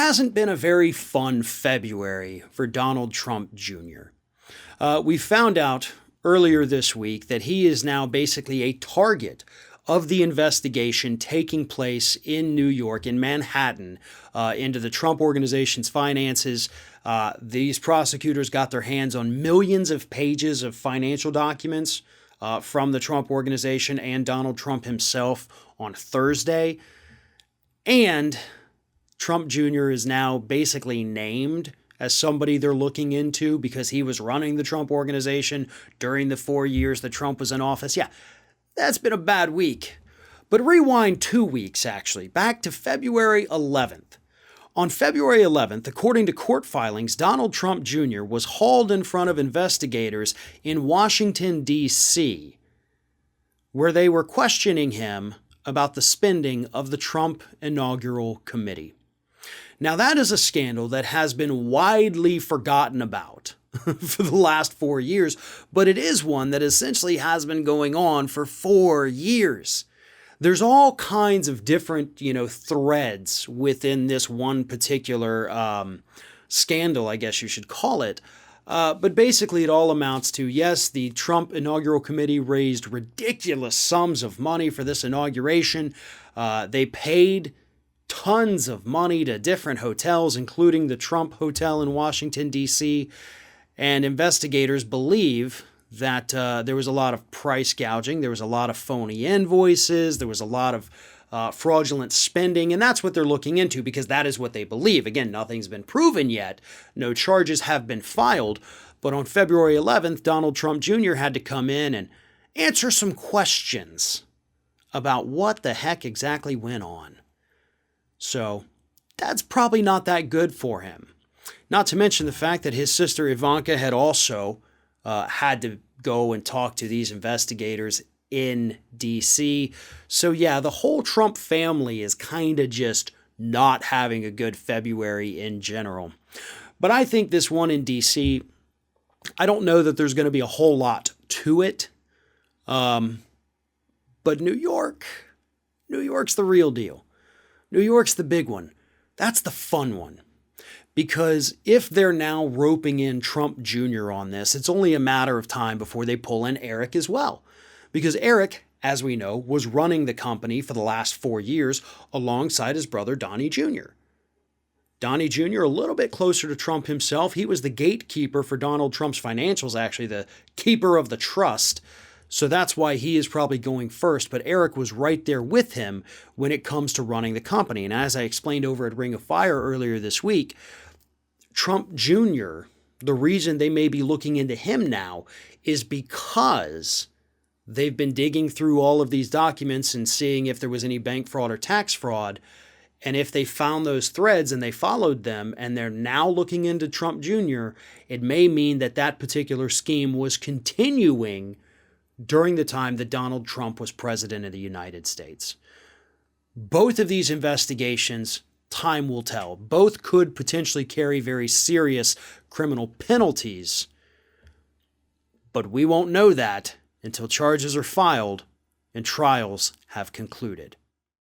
hasn't been a very fun February for Donald Trump Jr. We found out earlier this week that he is now basically a target of the investigation taking place in New York, in Manhattan, into the Trump Organization's finances. These prosecutors got their hands on millions of pages of financial documents from the Trump Organization and Donald Trump himself on Thursday. And Trump Jr. is now basically named as somebody they're looking into because he was running the Trump Organization during the 4 years that Trump was in office. Yeah, that's been a bad week. But rewind 2 weeks, actually, back to February 11th. On February 11th, according to court filings, Donald Trump Jr. was hauled in front of investigators in Washington, D.C., where they were questioning him about the spending of the Trump Inaugural Committee. Now, that is a scandal that has been widely forgotten about for the last 4 years, but it is one that essentially has been going on for 4 years. There's all kinds of different, threads within this one particular scandal, I guess you should call it. But basically, it all amounts to, yes, the Trump Inaugural Committee raised ridiculous sums of money for this inauguration. They paid tons of money to different hotels, including the Trump Hotel in Washington, D.C., and investigators believe that there was a lot of price gouging, there was a lot of phony invoices, there was a lot of fraudulent spending, and that's what they're looking into because that is what they believe. Again, nothing's been proven yet. No charges have been filed, but on February 11th, Donald Trump Jr. had to come in and answer some questions about what the heck exactly went on. So that's probably not that good for him. Not to mention the fact that his sister Ivanka had also had to go and talk to these investigators in D.C. So yeah, the whole Trump family is kind of just not having a good February in general. But I think this one in D.C., I don't know that there's going to be a whole lot to it. But New York's the real deal. New York's the big one. That's the fun one. Because if they're now roping in Trump Jr. on this, it's only a matter of time before they pull in Eric as well. Because Eric, as we know, was running the company for the last 4 years alongside his brother Donnie Jr. Donnie Jr., a little bit closer to Trump himself. He was the gatekeeper for Donald Trump's financials, actually, the keeper of the trust. So that's why he is probably going first. But Eric was right there with him when it comes to running the company. And as I explained over at Ring of Fire earlier this week, Trump Jr., the reason they may be looking into him now is because they've been digging through all of these documents and seeing if there was any bank fraud or tax fraud. And if they found those threads and they followed them and they're now looking into Trump Jr., it may mean that that particular scheme was continuing during the time that Donald Trump was president of the United States. Both of these investigations, time will tell. Both could potentially carry very serious criminal penalties, but we won't know that until charges are filed and trials have concluded.